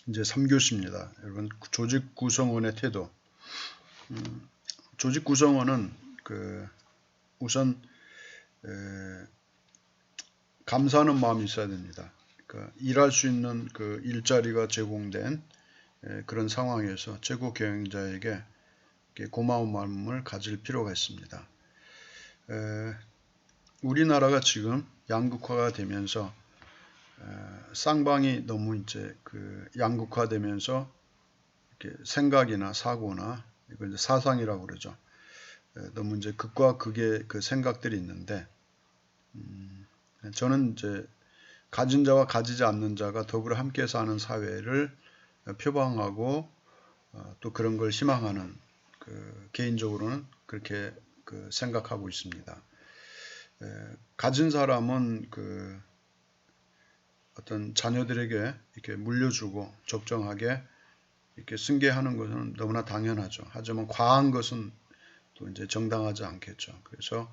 이제 3교시입니다. 여러분, 조직 구성원의 태도. 조직 구성원은 우선 감사하는 마음이 있어야 됩니다. 일할 수 있는 일자리가 제공된 그런 상황에서 최고 경영자에게 고마운 마음을 가질 필요가 있습니다. 우리나라가 지금 양극화가 되면서 쌍방이 너무 이제 양극화되면서 이렇게 생각이나 사고나 이걸 이제 사상이라고 그러죠. 너무 이제 극과 극의 생각들이 있는데 저는 이제 가진 자와 가지지 않는 자가 더불어 함께 사는 사회를 표방하고 또 그런 걸 희망하는 개인적으로는 그렇게 생각하고 있습니다. 가진 사람은 어떤 자녀들에게 이렇게 물려주고 적정하게 이렇게 승계하는 것은 너무나 당연하죠. 하지만 과한 것은 또 이제 정당하지 않겠죠. 그래서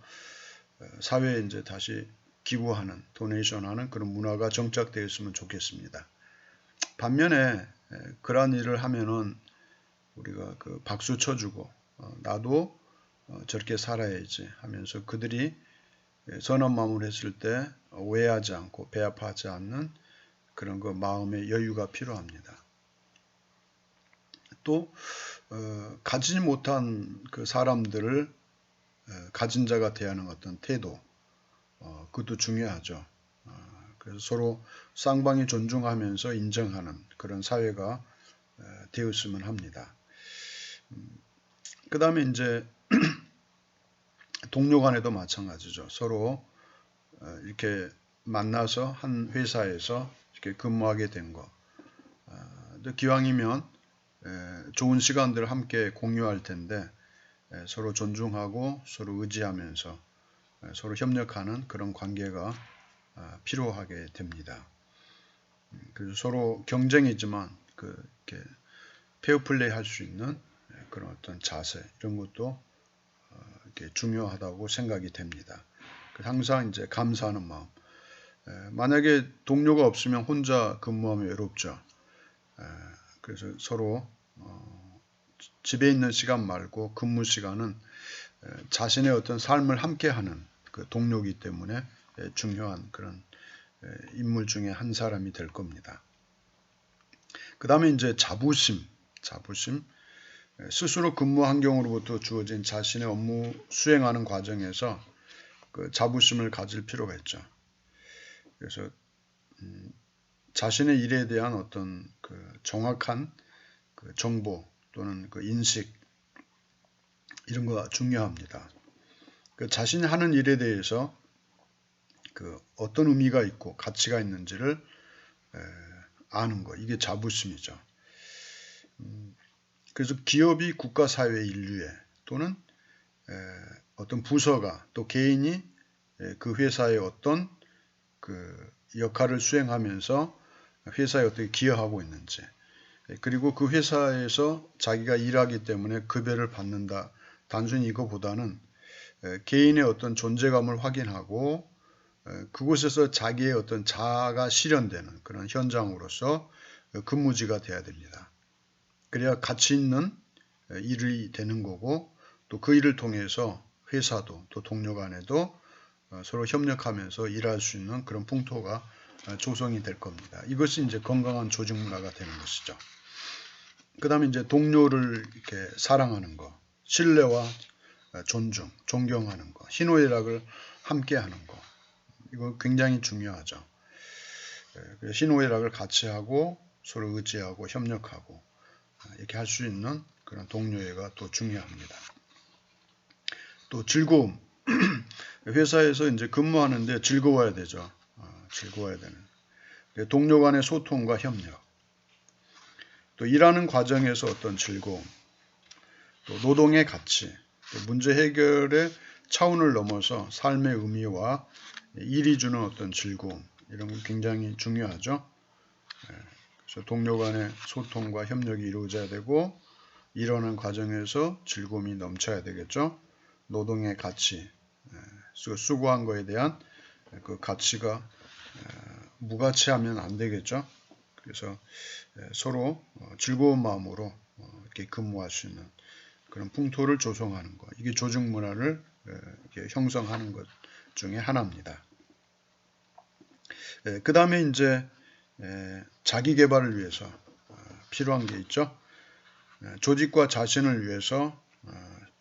사회에 이제 다시 기부하는, 도네이션하는 그런 문화가 정착되어 있으면 좋겠습니다. 반면에 그러한 일을 하면은 우리가 박수 쳐주고 나도 저렇게 살아야지 하면서 그들이 선한 마음을 했을 때 오해하지 않고 배아파하지 않는 그런 마음의 여유가 필요합니다. 또 가지지 못한 사람들을 가진 자가 대하는 어떤 태도, 그것도 중요하죠. 그래서 서로 쌍방이 존중하면서 인정하는 그런 사회가 되었으면 합니다. 그 다음에 이제 동료 간에도 마찬가지죠. 서로 이렇게 만나서 한 회사에서 이렇게 근무하게 된 거. 기왕이면 좋은 시간들을 함께 공유할 텐데 서로 존중하고 서로 의지하면서 서로 협력하는 그런 관계가 필요하게 됩니다. 그래서 서로 경쟁이지만 이렇게 페어플레이 할 수 있는 그런 어떤 자세 이런 것도 이렇게 중요하다고 생각이 됩니다. 항상 이제 감사하는 마음. 만약에 동료가 없으면 혼자 근무하면 외롭죠. 그래서 서로 집에 있는 시간 말고 근무 시간은 자신의 어떤 삶을 함께하는 동료이기 때문에 중요한 그런 인물 중에 한 사람이 될 겁니다. 그 다음에 이제 자부심. 스스로 근무 환경으로부터 주어진 자신의 업무 수행하는 과정에서 자부심을 가질 필요가 있죠. 그래서 자신의 일에 대한 어떤 정확한 정보 또는 인식 이런 거 중요합니다. 자신이 하는 일에 대해서 어떤 의미가 있고 가치가 있는지를 아는 거, 이게 자부심이죠. 그래서 기업이 국가, 사회, 인류에 또는 어떤 부서가 또 개인이 그 회사의 어떤 역할을 수행하면서 회사에 어떻게 기여하고 있는지, 그리고 그 회사에서 자기가 일하기 때문에 급여를 받는다. 단순히 이거보다는 개인의 어떤 존재감을 확인하고 그곳에서 자기의 어떤 자아가 실현되는 그런 현장으로서 근무지가 돼야 됩니다. 그래야 가치 있는 일이 되는 거고 또 그 일을 통해서 회사도 또 동료 간에도 서로 협력하면서 일할 수 있는 그런 풍토가 조성이 될 겁니다. 이것이 이제 건강한 조직 문화가 되는 것이죠. 그 다음에 이제 동료를 이렇게 사랑하는 거, 신뢰와 존중, 존경하는 거, 희노애락을 함께 하는 거. 이거 굉장히 중요하죠. 희노애락을 같이 하고 서로 의지하고 협력하고 이렇게 할 수 있는 그런 동료애가 또 중요합니다. 또 즐거움. 회사에서 이제 근무하는데 즐거워야 되죠. 즐거워야 되는. 동료 간의 소통과 협력. 또 일하는 과정에서 어떤 즐거움. 또 노동의 가치. 또 문제 해결의 차원을 넘어서 삶의 의미와 일이 주는 어떤 즐거움. 이런 건 굉장히 중요하죠. 그래서 동료 간의 소통과 협력이 이루어져야 되고 일하는 과정에서 즐거움이 넘쳐야 되겠죠. 노동의 가치, 수고한 거에 대한 그 가치가 무가치하면 안 되겠죠. 그래서 서로 즐거운 마음으로 이렇게 근무할 수 있는 그런 풍토를 조성하는 것. 이게 조직 문화를 형성하는 것 중에 하나입니다. 그 다음에 이제 자기 개발을 위해서 필요한 게 있죠. 조직과 자신을 위해서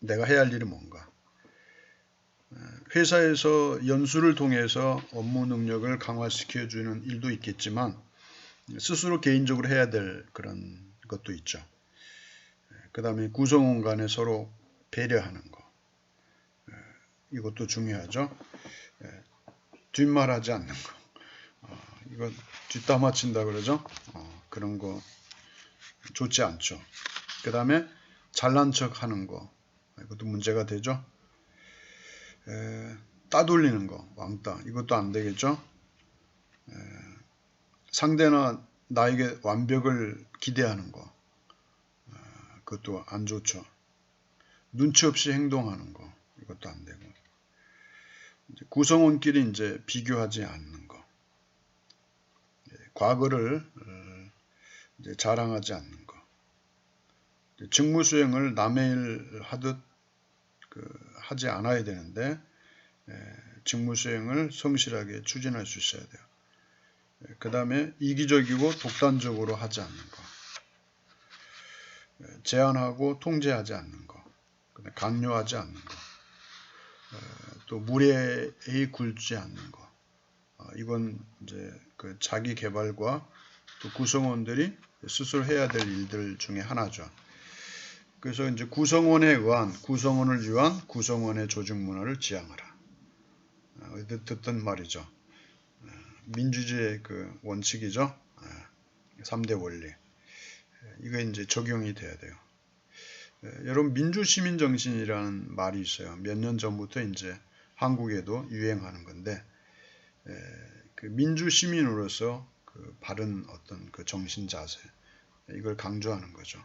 내가 해야 할 일이 뭔가. 회사에서 연수를 통해서 업무 능력을 강화시켜주는 일도 있겠지만 스스로 개인적으로 해야 될 그런 것도 있죠. 그 다음에 구성원 간에 서로 배려하는 거. 이것도 중요하죠. 뒷말하지 않는 거. 이거 뒷담화 친다 그러죠. 그런 거 좋지 않죠. 그 다음에 잘난 척 하는 거. 이것도 문제가 되죠. 따돌리는 거, 왕따. 이것도 안 되겠죠. 상대나 나에게 완벽을 기대하는 거. 그것도 안 좋죠. 눈치 없이 행동하는 거. 이것도 안 되고. 구성원끼리 이제 비교하지 않는 거. 과거를 이제 자랑하지 않는 거. 직무 수행을 남의 일 하듯 하지 않아야 되는데 직무 수행을 성실하게 추진할 수 있어야 돼요. 그 다음에 이기적이고 독단적으로 하지 않는 거. 제한하고 통제하지 않는 거. 강요하지 않는 거. 또 무례히 굴지 않는 거. 이건 이제 그 자기 개발과 또 구성원들이 스스로 해야 될 일들 중에 하나죠. 그래서 이제 구성원을 위한 구성원의 조직 문화를 지향하라. 듣던 말이죠. 민주주의의 그 원칙이죠. 3대 원리. 이거 이제 적용이 돼야 돼요. 여러분 민주시민 정신이라는 말이 있어요. 몇 년 전부터 이제 한국에도 유행하는 건데 그 민주시민으로서 그 바른 어떤 그 정신 자세 이걸 강조하는 거죠.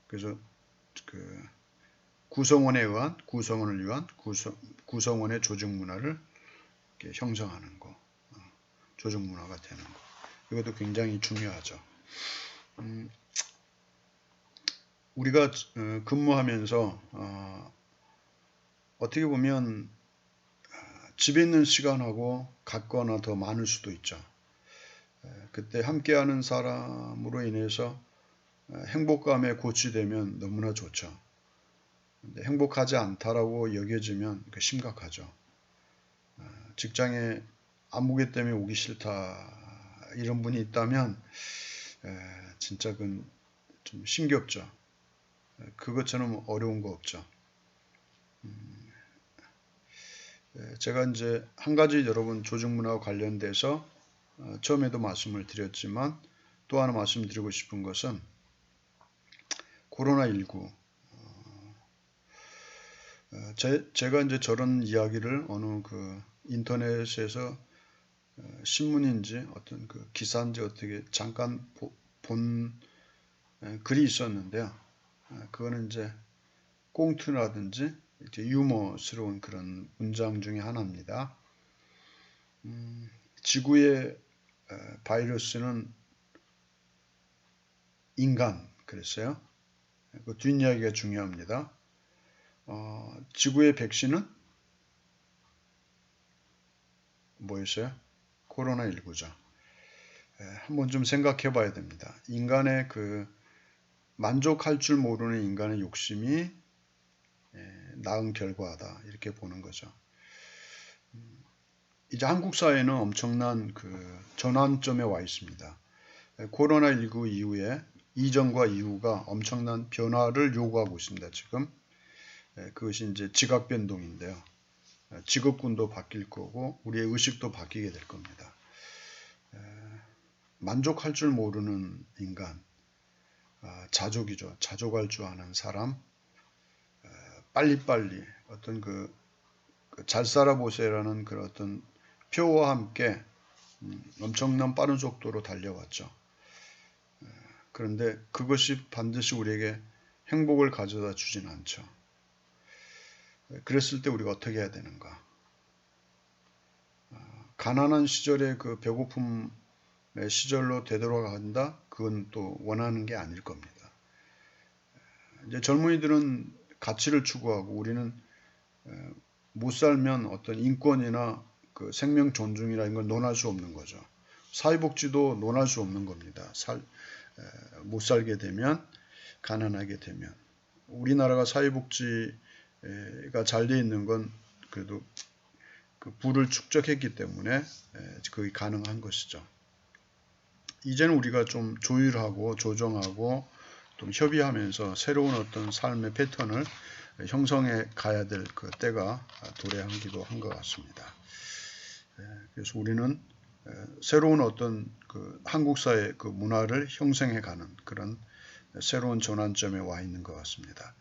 그래서 그 구성원을 위한 구성원의 조직 문화를 형성하는 거, 조직 문화가 되는 거. 이것도 굉장히 중요하죠. 우리가 근무하면서 어떻게 보면 집에 있는 시간하고 같거나 더 많을 수도 있죠. 그때 함께하는 사람으로 인해서 행복감에 고취되면 너무나 좋죠. 근데 행복하지 않다라고 여겨지면 심각하죠. 직장에 안무개 때문에 오기 싫다 이런 분이 있다면 진짜 그건 좀 신겹죠. 그것처럼 어려운 거 없죠. 제가 이제 한 가지 여러분 조직 문화와 관련돼서 처음에도 말씀을 드렸지만 또 하나 말씀드리고 싶은 것은 코로나19 제가 이제 저런 이야기를 어느 그 인터넷에서 신문인지 어떤 그 기사인지 어떻게 잠깐 본 글이 있었는데요. 그거는 이제 꽁트라든지 유머스러운 그런 문장 중에 하나입니다. 지구의 바이러스는 인간 그랬어요. 그 뒷이야기가 중요합니다. 지구의 백신은 뭐였어요? 코로나19죠. 한번 좀 생각해 봐야 됩니다. 인간의 그 만족할 줄 모르는 인간의 욕심이 나은 결과다 이렇게 보는 거죠. 이제 한국 사회는 엄청난 그 전환점에 와 있습니다. 코로나19 이후에 이전과 이후가 엄청난 변화를 요구하고 있습니다. 지금 그것이 이제 지각 변동인데요. 직업군도 바뀔 거고 우리의 의식도 바뀌게 될 겁니다. 만족할 줄 모르는 인간, 자족이죠. 자족할 줄 아는 사람, 빨리빨리 어떤 그 잘 살아보세요라는 그런 어떤 표와 함께 엄청난 빠른 속도로 달려왔죠. 그런데 그것이 반드시 우리에게 행복을 가져다 주진 않죠. 그랬을 때 우리가 어떻게 해야 되는가? 가난한 시절의 그 배고픔 시절로 되돌아간다? 그건 또 원하는 게 아닐 겁니다. 이제 젊은이들은 가치를 추구하고 우리는 못 살면 어떤 인권이나 그 생명 존중이나 이런 걸 논할 수 없는 거죠. 사회복지도 논할 수 없는 겁니다. 못 살게 되면, 가난하게 되면. 우리나라가 사회복지가 잘 돼 있는 건 그래도 그 부를 축적했기 때문에 그게 가능한 것이죠. 이제는 우리가 좀 조율하고 조정하고 좀 협의하면서 새로운 어떤 삶의 패턴을 형성해 가야 될 그 때가 도래하기도 한 것 같습니다. 그래서 우리는 새로운 어떤 그 한국 사회 그 문화를 형성해 가는 그런 새로운 전환점에 와 있는 것 같습니다.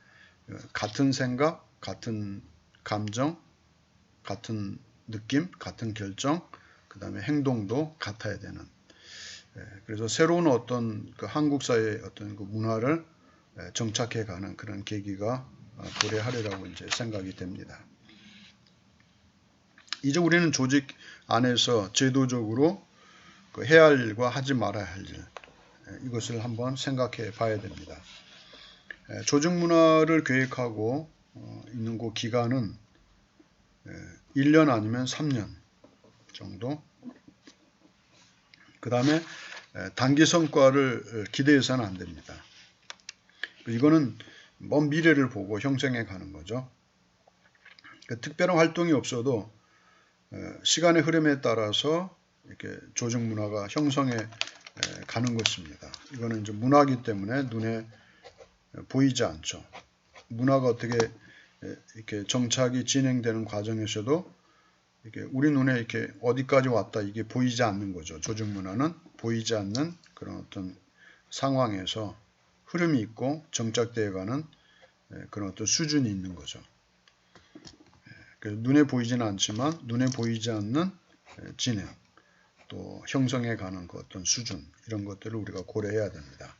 같은 생각, 같은 감정, 같은 느낌, 같은 결정, 그 다음에 행동도 같아야 되는. 그래서 새로운 어떤 그 한국 사회의 어떤 그 문화를 정착해 가는 그런 계기가 도래하리라고 이제 생각이 됩니다. 이제 우리는 조직 안에서 제도적으로 그 해야 할 일과 하지 말아야 할 일, 이것을 한번 생각해 봐야 됩니다. 조직 문화를 계획하고 있는 그 기간은 1년 아니면 3년 정도. 그 다음에 단기 성과를 기대해서는 안 됩니다. 이거는 먼 미래를 보고 형성해 가는 거죠. 특별한 활동이 없어도 시간의 흐름에 따라서 이렇게 조직 문화가 형성해 가는 것입니다. 이거는 이제 문화이기 때문에 눈에 보이지 않죠. 문화가 어떻게 이렇게 정착이 진행되는 과정에서도 이렇게 우리 눈에 이렇게 어디까지 왔다 이게 보이지 않는 거죠. 조직 문화는 보이지 않는 그런 어떤 상황에서 흐름이 있고 정착되어 가는 그런 어떤 수준이 있는 거죠. 그래서 눈에 보이지는 않지만 눈에 보이지 않는 진행, 또 형성해 가는 그 어떤 수준, 이런 것들을 우리가 고려해야 됩니다.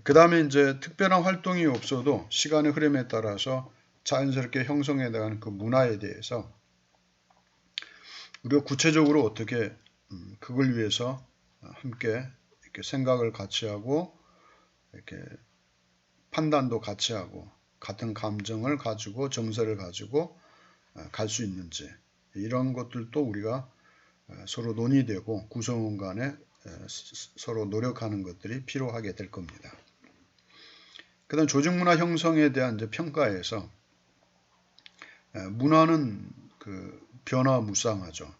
그 다음에 이제 특별한 활동이 없어도 시간의 흐름에 따라서 자연스럽게 형성해 나가는 그 문화에 대해서 우리가 구체적으로 어떻게 그걸 위해서 함께 이렇게 생각을 같이 하고 이렇게 판단도 같이 하고 같은 감정을 가지고 정서를 가지고 갈 수 있는지, 이런 것들도 우리가 서로 논의되고 구성원 간에 서로 노력하는 것들이 필요하게 될 겁니다. 그 다음 조직 문화 형성에 대한 이제 평가에서 문화는 그 변화무쌍하죠.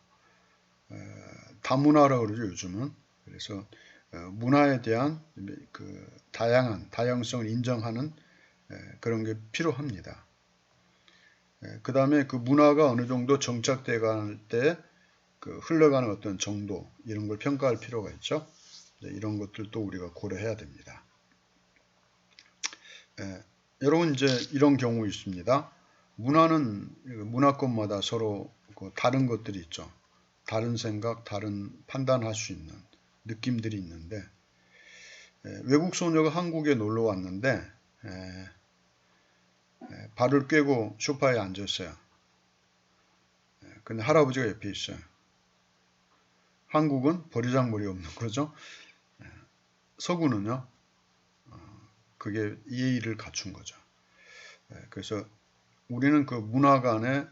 다문화라고 그러죠, 요즘은. 그래서 문화에 대한 그 다양성을 인정하는 그런 게 필요합니다. 그 다음에 그 문화가 어느 정도 정착돼 갈 때 그 흘러가는 어떤 정도, 이런 걸 평가할 필요가 있죠. 이런 것들도 우리가 고려해야 됩니다. 여러분, 이제 이런 경우 있습니다. 문화는 문화권마다 서로 다른 것들이 있죠. 다른 생각, 다른 판단할 수 있는 느낌들이 있는데, 외국 소녀가 한국에 놀러 왔는데 발을 꿰고 소파에 앉았어요. 근데 할아버지가 옆에 있어요. 한국은 버리장머리 없는 거죠. 서구는요, 그게 예의를 갖춘 거죠. 그래서 우리는 그 문화 간에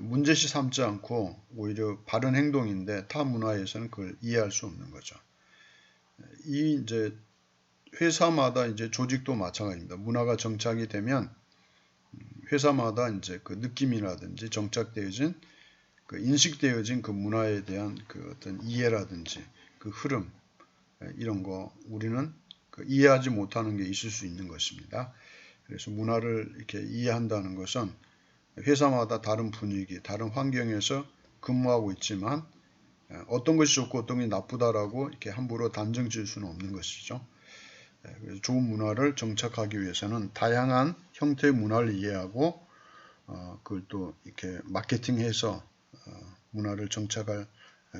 문제시 삼지 않고 오히려 바른 행동인데 타 문화에서는 그걸 이해할 수 없는 거죠. 이 이제 회사마다 이제 조직도 마찬가지입니다. 문화가 정착이 되면 회사마다 이제 그 느낌이라든지 정착되어진 그 인식되어진 그 문화에 대한 그 어떤 이해라든지 그 흐름, 이런 거 우리는 그 이해하지 못하는 게 있을 수 있는 것입니다. 그래서 문화를 이렇게 이해한다는 것은 회사마다 다른 분위기, 다른 환경에서 근무하고 있지만 어떤 것이 좋고 어떤 것이 나쁘다라고 이렇게 함부로 단정 지을 수는 없는 것이죠. 그래서 좋은 문화를 정착하기 위해서는 다양한 형태의 문화를 이해하고 그걸 또 이렇게 마케팅해서 문화를 정착할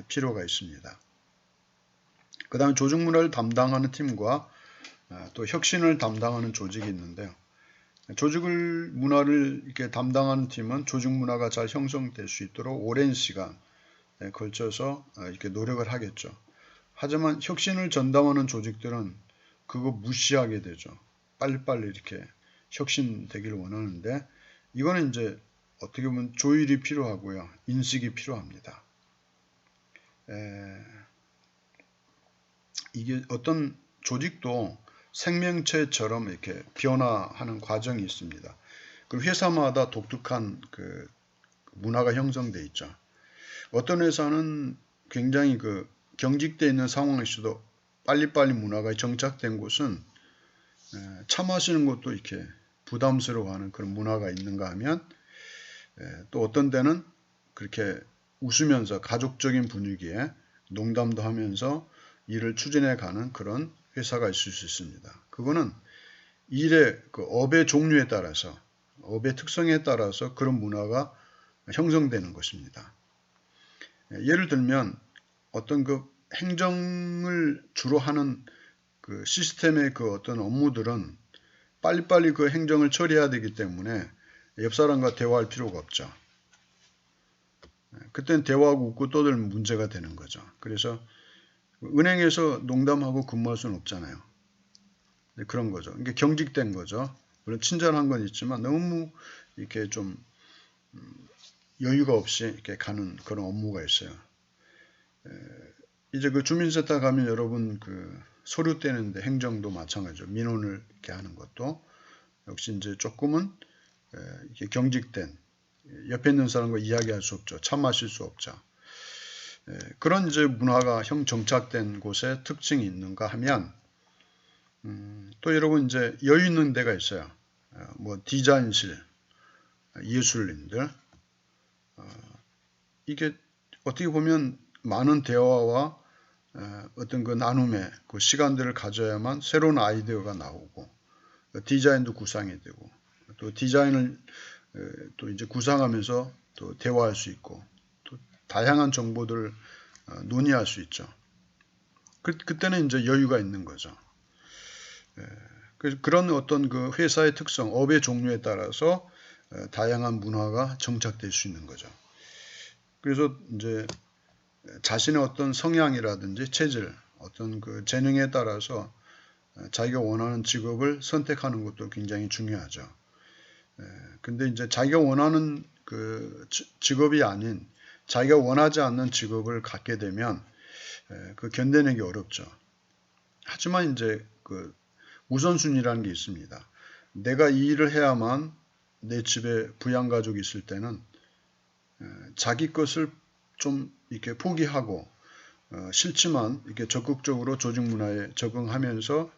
필요가 있습니다. 그 다음에 조직 문화를 담당하는 팀과 또 혁신을 담당하는 조직이 있는데요. 조직을 문화를 이렇게 담당하는 팀은 조직 문화가 잘 형성될 수 있도록 오랜 시간 걸쳐서 이렇게 노력을 하겠죠. 하지만 혁신을 전담하는 조직들은 그거 무시하게 되죠. 빨리빨리 이렇게 혁신되기를 원하는데, 이거는 이제 어떻게 보면 조율이 필요하고요. 인식이 필요합니다. 이게 어떤 조직도 생명체처럼 이렇게 변화하는 과정이 있습니다. 그리고 회사마다 독특한 그 문화가 형성돼 있죠. 어떤 회사는 굉장히 그 경직되어 있는 상황에서도 빨리빨리 문화가 정착된 곳은 차 마시는 것도 이렇게 부담스러워하는 그런 문화가 있는가 하면, 또 어떤 데는 그렇게 웃으면서 가족적인 분위기에 농담도 하면서 일을 추진해 가는 그런 회사가 있을 수 있습니다. 그거는 일의 그 업의 종류에 따라서, 업의 특성에 따라서 그런 문화가 형성되는 것입니다. 예를 들면 어떤 그 행정을 주로 하는 그 시스템의 그 어떤 업무들은 빨리빨리 그 행정을 처리해야 되기 때문에 옆 사람과 대화할 필요가 없죠. 그때는 대화하고 웃고 떠들면 문제가 되는 거죠. 그래서 은행에서 농담하고 근무할 수는 없잖아요. 그런 거죠. 이게 경직된 거죠. 물론 친절한 건 있지만 너무 이렇게 좀 여유가 없이 이렇게 가는 그런 업무가 있어요. 이제 그 주민센터 가면 여러분 그 서류 떼는데 행정도 마찬가지죠. 민원을 이렇게 하는 것도 역시 이제 조금은 이렇게 경직된, 옆에 있는 사람과 이야기할 수 없죠. 차 마실 수 없죠. 그런 이제 문화가 정착된 곳에 특징이 있는가 하면, 또 여러분 이제 여유 있는 데가 있어요. 뭐 디자인실, 예술인들, 이게 어떻게 보면 많은 대화와 어떤 그 나눔의 그 시간들을 가져야만 새로운 아이디어가 나오고, 디자인도 구상이 되고, 또 디자인을 또 이제 구상하면서 또 대화할 수 있고, 또 다양한 정보들을 논의할 수 있죠. 그때는 이제 여유가 있는 거죠. 그런 어떤 그 회사의 특성, 업의 종류에 따라서 다양한 문화가 정착될 수 있는 거죠. 그래서 이제 자신의 어떤 성향이라든지 체질, 어떤 그 재능에 따라서 자기가 원하는 직업을 선택하는 것도 굉장히 중요하죠. 근데 이제 자기가 원하는 그 직업이 아닌 자기가 원하지 않는 직업을 갖게 되면 그 견뎌내기 어렵죠. 하지만 이제 그 우선순위라는 게 있습니다. 내가 이 일을 해야만 내 집에 부양가족이 있을 때는 자기 것을 좀 이렇게 포기하고 싫지만 이렇게 적극적으로 조직 문화에 적응하면서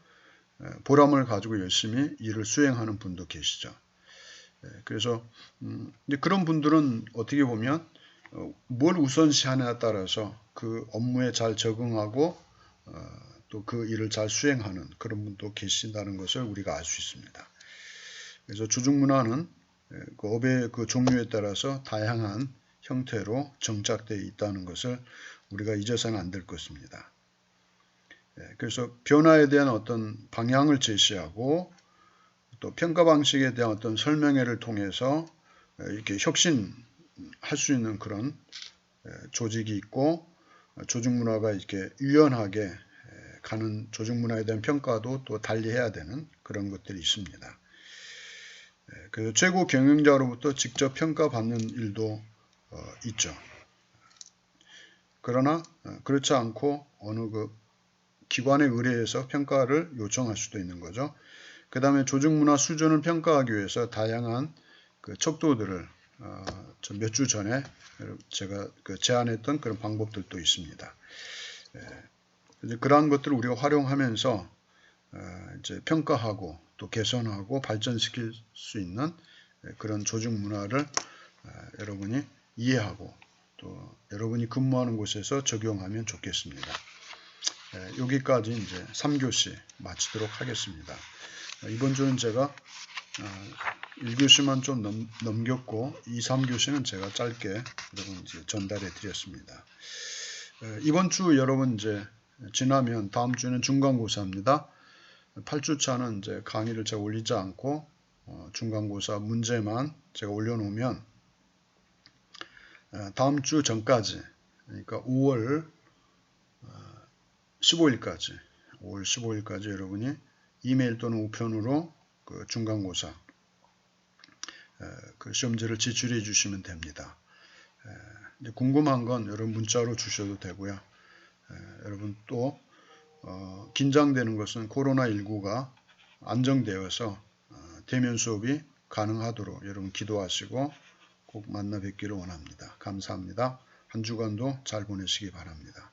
보람을 가지고 열심히 일을 수행하는 분도 계시죠. 그래서 이제 그런 분들은 어떻게 보면 뭘 우선시하냐에 따라서 그 업무에 잘 적응하고 또 그 일을 잘 수행하는 그런 분도 계신다는 것을 우리가 알 수 있습니다. 그래서 조직 문화는 그 업의 그 종류에 따라서 다양한 형태로 정착되어 있다는 것을 우리가 잊어서는 안 될 것입니다. 그래서 변화에 대한 어떤 방향을 제시하고 또 평가 방식에 대한 어떤 설명회를 통해서 이렇게 혁신할 수 있는 그런 조직이 있고, 조직 문화가 이렇게 유연하게 가는 조직 문화에 대한 평가도 또 달리해야 되는 그런 것들이 있습니다. 그래서 최고 경영자로부터 직접 평가받는 일도 있죠. 그러나 그렇지 않고 어느 그 기관에 의뢰해서 평가를 요청할 수도 있는 거죠. 그 다음에 조직 문화 수준을 평가하기 위해서 다양한 그 척도들을 몇 주 전에 제가 제안했던 그런 방법들도 있습니다. 그러한 것들을 우리가 활용하면서 이제 평가하고 또 개선하고 발전시킬 수 있는 그런 조직 문화를 여러분이 이해하고 또 여러분이 근무하는 곳에서 적용하면 좋겠습니다. 여기까지 이제 3교시 마치도록 하겠습니다. 이번 주는 제가 1교시만 좀 넘겼고 2, 3교시는 제가 짧게 여러분 이제 전달해 드렸습니다. 이번 주 여러분 이제 지나면 다음 주는 중간고사입니다. 8주차는 이제 강의를 제가 올리지 않고 중간고사 문제만 제가 올려놓으면 다음 주 전까지, 그러니까 5월 15일까지 5월 15일까지 여러분이 이메일 또는 우편으로 그 중간고사 그 시험지를 제출해 주시면 됩니다. 이제 궁금한 건 여러분 문자로 주셔도 되고요. 여러분 또 긴장되는 것은 코로나19가 안정되어서 대면 수업이 가능하도록 여러분 기도하시고 꼭 만나 뵙기를 원합니다. 감사합니다. 한 주간도 잘 보내시기 바랍니다.